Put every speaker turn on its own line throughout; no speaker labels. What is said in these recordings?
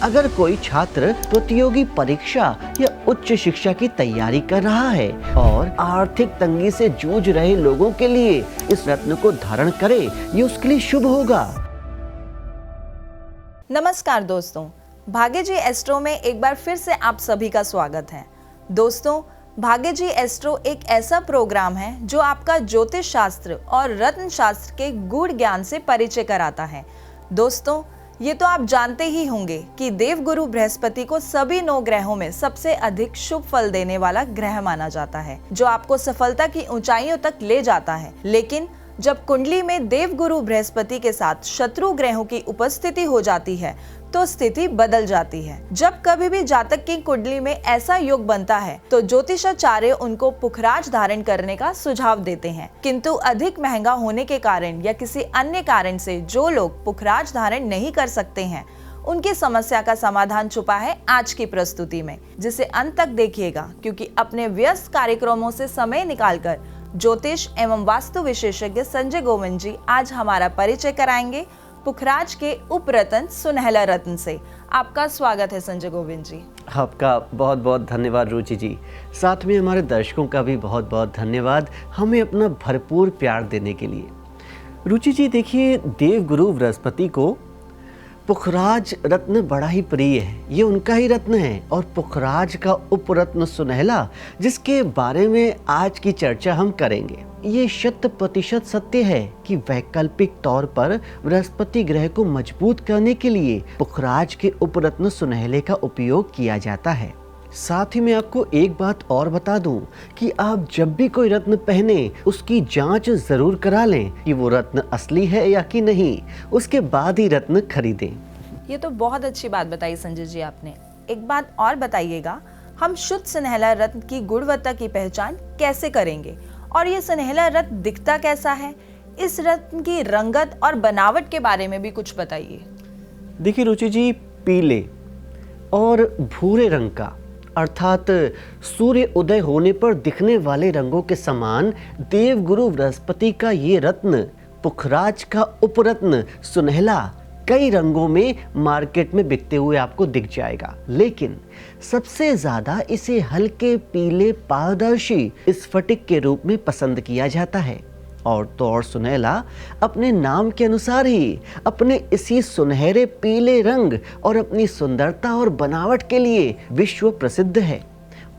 अगर कोई छात्र प्रतियोगी परीक्षा या उच्च शिक्षा की तैयारी कर रहा है और आर्थिक तंगी से जूझ रहे लोगों के लिए इस रत्न को धारण करे, ये उसके लिए शुभ होगा।
नमस्कार दोस्तों, भाग्य जी एस्ट्रो में एक बार फिर से आप सभी का स्वागत है। दोस्तों, भाग्य जी एस्ट्रो एक ऐसा प्रोग्राम है जो आपका ज्योतिष शास्त्र और रत्न शास्त्र के गूढ़ ज्ञान से परिचय कराता है। दोस्तों, ये तो आप जानते ही होंगे कि देवगुरु बृहस्पति को सभी 9 ग्रहों में सबसे अधिक शुभ फल देने वाला ग्रह माना जाता है, जो आपको सफलता की ऊंचाइयों तक ले जाता है। लेकिन जब कुंडली में देवगुरु बृहस्पति के साथ शत्रु ग्रहों की उपस्थिति हो जाती है तो स्थिति बदल जाती है। जब कभी भी जातक की कुंडली में ऐसा योग बनता है तो ज्योतिषाचार्य उनको पुखराज धारण करने का सुझाव देते हैं, किंतु अधिक महंगा होने के कारण या किसी अन्य कारण से जो लोग पुखराज धारण नहीं कर सकते हैं, उनकी समस्या का समाधान छुपा है आज की प्रस्तुति में, जिसे अंत तक देखिएगा, क्योंकि अपने व्यस्त कार्यक्रमों से समय निकालकर ज्योतिष एवं वास्तु विशेषज्ञ संजय गोविंद जी आज हमारा परिचय कराएंगे पुखराज के उपरत्न सुनहला रत्न से। आपका स्वागत है संजय गोविंद जी।
आपका बहुत बहुत धन्यवाद रुचि जी। साथ में हमारे दर्शकों का भी बहुत बहुत धन्यवाद हमें अपना भरपूर प्यार देने के लिए। रुचि जी, देखिए, देवगुरु बृहस्पति को पुखराज रत्न बड़ा ही प्रिय है। ये उनका ही रत्न है और पुखराज का उपरत्न सुनहला, जिसके बारे में आज की चर्चा हम करेंगे, ये 100% सत्य है कि वैकल्पिक तौर पर बृहस्पति ग्रह को मजबूत करने के लिए पुखराज के उपरत्न सुनहले का उपयोग किया जाता है। साथ ही मैं आपको एक बात और बता दूं कि आप जब भी कोई रत्न पहने उसकी जांच जरूर करा लें कि वो रत्न असली है या कि नहीं, उसके बाद ही रत्न खरीदें।
ये तो बहुत अच्छी बात बताई संजय जी आपने। एक बात और बताइएगा, हम शुद्ध सुनहला रत्न की गुणवत्ता की पहचान कैसे करेंगे और ये सुनहला रत्न दिखता कैसा है? इस रत्न की रंगत और बनावट के बारे में भी कुछ बताइए।
देखिए रुचि जी, पीले और भूरे रंग का, अर्थात सूर्य उदय होने पर दिखने वाले रंगों के समान देवगुरु बृहस्पति का ये रत्न पुखराज का उपरत्न सुनहला कई रंगों में मार्केट में बिकते हुए आपको दिख जाएगा, लेकिन सबसे ज्यादा इसे हल्के पीले पारदर्शी स्फटिक के रूप में पसंद किया जाता है। और तो और सुनहला अपने नाम के अनुसार ही अपने इसी सुनहरे पीले रंग और अपनी सुंदरता और बनावट के लिए विश्व प्रसिद्ध है।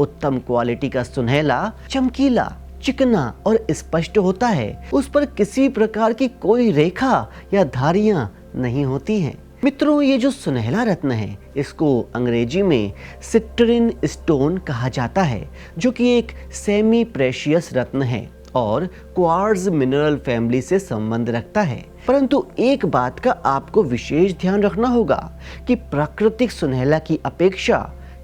उत्तम क्वालिटी का सुनहला चमकीला, चिकना और स्पष्ट होता है। उस पर किसी प्रकार की कोई रेखा या धारियां नहीं होती हैं। मित्रों, ये जो सुनहला रत्न है, इसको अंग्रेजी में सिट्रिन स्टोन कहा जाता है, जो कि एक सेमी प्रेशियस रत्न है और क्वार्ट्ज मिनरल फैमिली से संबंध रखता है। परंतु एक बात का आपको विशेष ध्यान रखना होगा कि प्राकृतिक सुनहला की अपेक्षा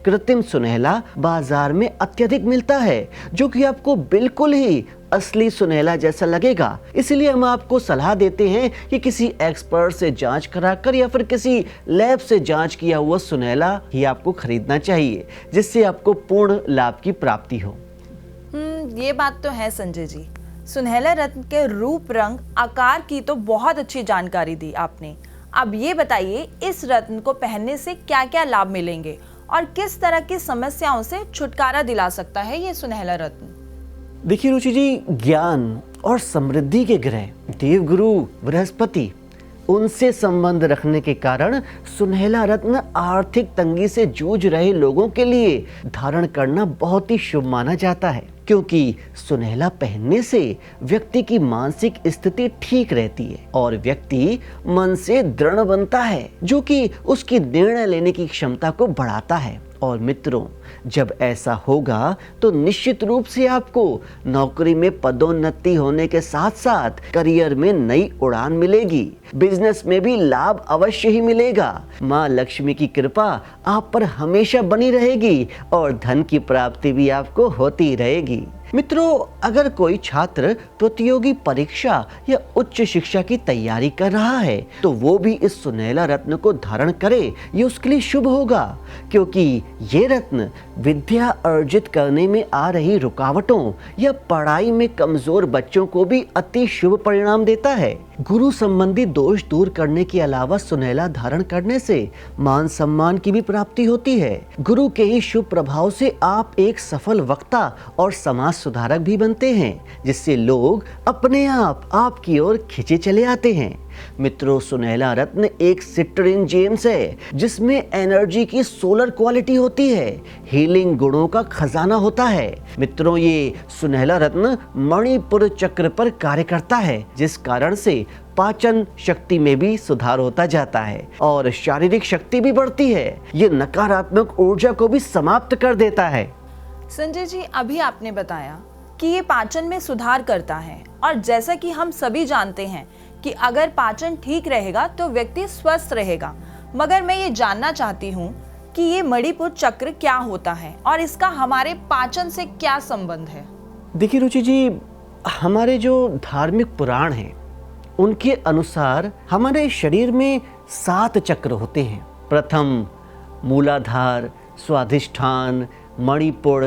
कृत्रिम सुनहला बाजार में अत्यधिक मिलता है, जो कि आपको बिल्कुल ही असली सुनहला जैसा लगेगा। इसलिए हम आपको सलाह देते हैं कि किसी एक्सपर्ट से जांच कराकर या फिर किसी लैब से जांच किया हुआ सुनहला ही आपको खरीदना चाहिए, जिससे आपको पूर्ण लाभ की प्राप्ति हो।
ये बात तो है संजय जी। सुनहला रत्न के रूप, रंग, आकार की तो बहुत अच्छी जानकारी दी आपने। अब ये बताइए, इस रत्न को पहनने से क्या क्या लाभ मिलेंगे और किस तरह की समस्याओं से छुटकारा दिला सकता है ये सुनहला रत्न?
देखिए रुचि जी, ज्ञान और समृद्धि के ग्रह देवगुरु बृहस्पति, उनसे संबंध रखने के कारण सुनहला रत्न आर्थिक तंगी से जूझ रहे लोगों के लिए धारण करना बहुत ही शुभ माना जाता है, क्योंकि सुनहला पहनने से व्यक्ति की मानसिक स्थिति ठीक रहती है और व्यक्ति मन से दृढ़ बनता है, जो कि उसकी निर्णय लेने की क्षमता को बढ़ाता है। और मित्रों, जब ऐसा होगा तो निश्चित रूप से आपको नौकरी में पदोन्नति होने के साथ साथ करियर में नई उड़ान मिलेगी, बिजनेस में भी लाभ अवश्य ही मिलेगा। माँ लक्ष्मी की कृपा आप पर हमेशा बनी रहेगी और धन की प्राप्ति भी आपको होती रहेगी। मित्रों, अगर कोई छात्र प्रतियोगी परीक्षा या उच्च शिक्षा की तैयारी कर रहा है तो वो भी इस सुनहला रत्न को धारण करे, ये उसके लिए शुभ होगा, क्योंकि ये रत्न विद्या अर्जित करने में आ रही रुकावटों या पढ़ाई में कमजोर बच्चों को भी अति शुभ परिणाम देता है। गुरु संबंधी दोष दूर करने के अलावा सुनहला धारण करने से मान सम्मान की भी प्राप्ति होती है। गुरु के ही शुभ प्रभाव से आप एक सफल वक्ता और समाज सुधारक भी बनते हैं, जिससे लोग अपने आप आपकी ओर खींचे चले आते हैं। मित्रों, सुनहला रत्न एक सिट्रिन जेम्स है, जिसमें एनर्जी की सोलर क्वालिटी होती है, हीलिंग गुणों का खजाना होता है। मित्रों, ये सुनहला रत्न मणिपुर चक्र पर कार्य करता है, जिस कारण से पाचन शक्ति में भी सुधार होता जाता है और शारीरिक शक्ति भी बढ़ती है। ये नकारात्मक ऊर्जा को भी समाप्त कर देता है।
संजय जी, अभी आपने बताया कि ये पाचन में सुधार करता है, और जैसा कि हम सभी जानते हैं कि अगर पाचन ठीक रहेगा तो व्यक्ति स्वस्थ रहेगा। मगर मैं ये जानना चाहती हूँ कि ये मणिपुर चक्र क्या होता है और इसका हमारे पाचन से क्या संबंध है।
देखिए रुचि जी, हमारे जो धार्मिक पुराण हैं उनके अनुसार हमारे शरीर में 7 चक्र होते हैं। प्रथम मूलाधार, स्वाधिष्ठान, मणिपुर,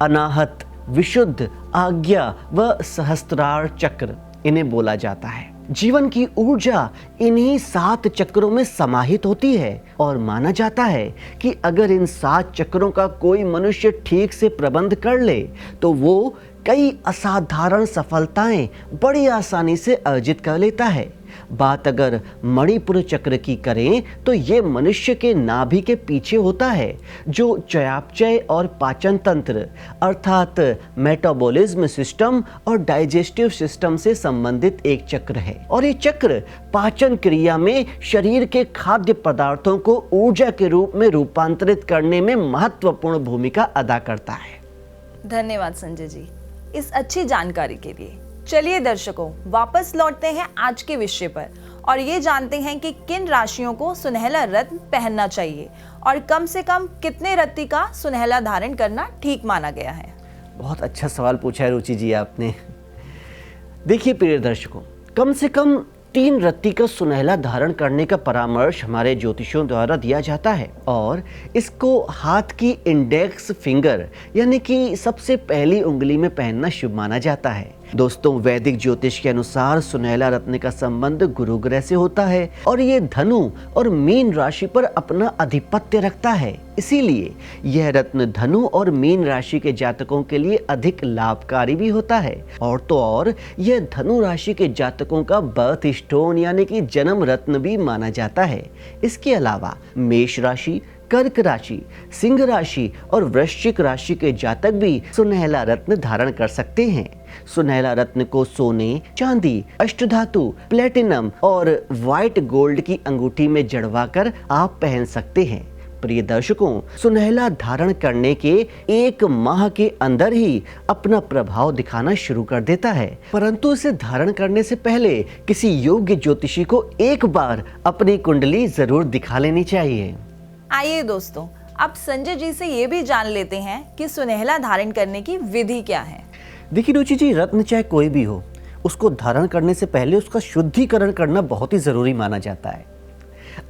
अनाहत, विशुद्ध, आज्ञा व सहस्त्रार चक्र इन्हें बोला जाता है। जीवन की ऊर्जा इन्हीं 7 चक्रों में समाहित होती है और माना जाता है कि अगर इन 7 चक्रों का कोई मनुष्य ठीक से प्रबंध कर ले तो वो कई असाधारण सफलताएं बड़ी आसानी से अर्जित कर लेता है। बात अगर मणिपुर चक्र की करें तो ये मनुष्य के नाभि के पीछे होता है, जो चयापचय और पाचन तंत्र अर्थात मेटाबॉलिज्म सिस्टम और डाइजेस्टिव सिस्टम से संबंधित एक चक्र है। और ये चक्र पाचन क्रिया में शरीर के खाद्य पदार्थों को ऊर्जा के रूप में रूपांतरित करने में महत्वपूर्ण भूमिका अदा करता है।
धन्यवाद संजय जी इस अच्छी जानकारी के लिए। चलिए दर्शकों, वापस लौटते हैं आज के विषय पर और ये जानते हैं कि किन राशियों को सुनहला रत्न पहनना चाहिए और कम से कम कितने रत्ती का सुनहला धारण करना ठीक माना गया है।
बहुत अच्छा सवाल पूछा है रुचि जी आपने। देखिए प्रिय दर्शकों, कम से कम 3 रत्ती का सुनहला धारण करने का परामर्श हमारे ज्योतिषियों द्वारा दिया जाता है और इसको हाथ की इंडेक्स फिंगर यानी कि सबसे पहली उंगली में पहनना शुभ माना जाता है। दोस्तों, वैदिक ज्योतिष के अनुसार सुनहला रत्न का संबंध गुरु ग्रह से होता है और ये धनु और मीन राशि पर अपना अधिपत्य रखता है। इसीलिए यह रत्न धनु और मीन राशि के जातकों के लिए अधिक लाभकारी भी होता है। और तो और यह धनु राशि के जातकों का बर्थ स्टोन यानी कि जन्म रत्न भी माना जाता है। इसके अलावा मेष राशि, कर्क राशि, सिंह राशि और वृश्चिक राशि के जातक भी सुनहला रत्न धारण कर सकते हैं। सुनहला रत्न को सोने, चांदी, अष्टधातु, प्लेटिनम और व्हाइट गोल्ड की अंगूठी में जड़वाकर आप पहन सकते हैं। प्रिय दर्शकों, सुनहला धारण करने के 1 माह के अंदर ही अपना प्रभाव दिखाना शुरू कर देता है, परंतु इसे धारण करने से पहले किसी योग्य ज्योतिषी को एक बार अपनी कुंडली जरूर दिखा लेनी चाहिए।
आइए दोस्तों, अब संजय जी से ये भी जान लेते हैं कि सुनहला धारण करने की विधि क्या है।
देखिए रुचि जी, रत्न चाहे कोई भी हो, उसको धारण करने से पहले उसका शुद्धिकरण करना बहुत ही जरूरी माना जाता है।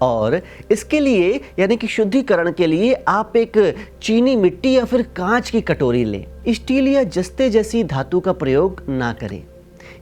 और इसके लिए यानी कि शुद्धिकरण के लिए आप एक चीनी मिट्टी या फिर कांच की कटोरी लें। स्टील या जस्ते जैसी धातु का प्रयोग ना करें।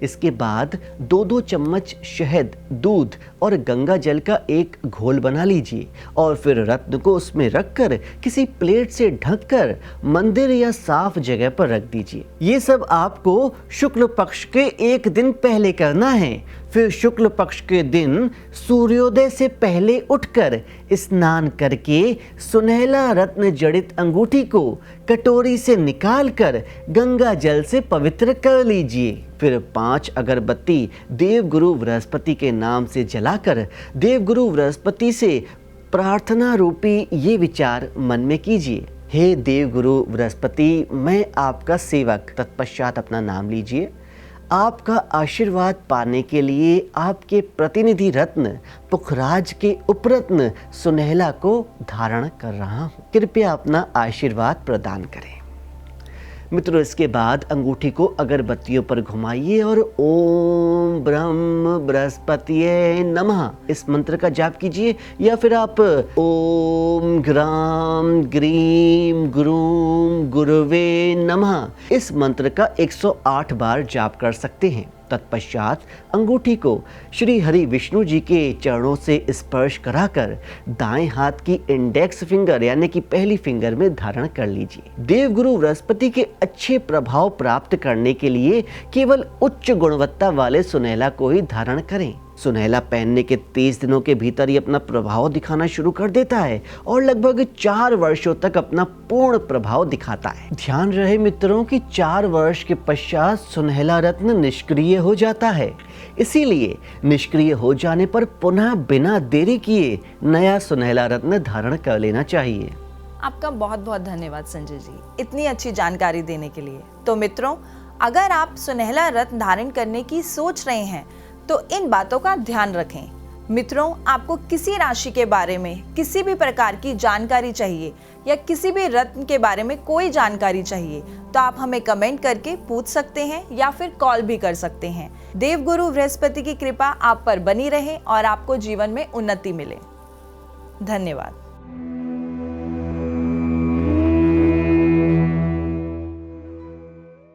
इसके बाद 2-2 चम्मच शहद, दूध और गंगा जल का एक घोल बना लीजिए और फिर रत्न को उसमें रखकर किसी प्लेट से ढककर मंदिर या साफ जगह पर रख दीजिए। ये सब आपको शुक्ल पक्ष के 1 दिन पहले करना है। फिर शुक्ल पक्ष के दिन सूर्योदय से पहले उठकर स्नान करके सुनहला रत्न जड़ित अंगूठी को कटोरी से निकालकर गंगा जल से पवित्र कर लीजिए। फिर 5 अगरबत्ती देवगुरु बृहस्पति के नाम से जलाकर देवगुरु बृहस्पति से प्रार्थना रूपी ये विचार मन में कीजिए। हे देवगुरु बृहस्पति, मैं आपका सेवक। तत्पश्चात अपना नाम लीजिए। आपका आशीर्वाद पाने के लिए आपके प्रतिनिधि रत्न पुखराज के उपरत्न सुनहला को धारण कर रहा हूँ। कृपया अपना आशीर्वाद प्रदान करें। मित्रों, इसके बाद अंगूठी को अगरबत्तियों पर घुमाइए और ओम ब्रह्म बृहस्पतिये नमः इस मंत्र का जाप कीजिए, या फिर आप ओम ग्राम ग्रीम गुरुम गुरुवे नमः इस मंत्र का 108 बार जाप कर सकते हैं। तत्पश्चात अंगूठी को श्री हरि विष्णु जी के चरणों से स्पर्श कराकर दाएं हाथ की इंडेक्स फिंगर यानी कि पहली फिंगर में धारण कर लीजिए। देवगुरु बृहस्पति के अच्छे प्रभाव प्राप्त करने के लिए केवल उच्च गुणवत्ता वाले सुनहला को ही धारण करें। सुनहला पहनने के 30 दिनों के भीतर ही अपना प्रभाव दिखाना शुरू कर देता है और लगभग 4 वर्षों तक अपना पूर्ण प्रभाव दिखाता है। ध्यान रहे मित्रों कि 4 वर्ष के पश्चात सुनहला रत्न निष्क्रिय हो जाता है, इसीलिए निष्क्रिय हो जाने पर पुनः बिना देरी किए नया सुनहला रत्न धारण कर लेना चाहिए।
आपका बहुत बहुत धन्यवाद संजय जी, इतनी अच्छी जानकारी देने के लिए। तो मित्रों, अगर आप सुनहला रत्न धारण करने की सोच रहे हैं तो इन बातों का ध्यान रखें। मित्रों, आपको किसी राशि के बारे में किसी भी प्रकार की जानकारी चाहिए या किसी भी रत्न के बारे में कोई जानकारी चाहिए तो आप हमें कमेंट करके पूछ सकते हैं या फिर कॉल भी कर सकते हैं। देवगुरु बृहस्पति की कृपा आप पर बनी रहे और आपको जीवन में उन्नति मिले। धन्यवाद।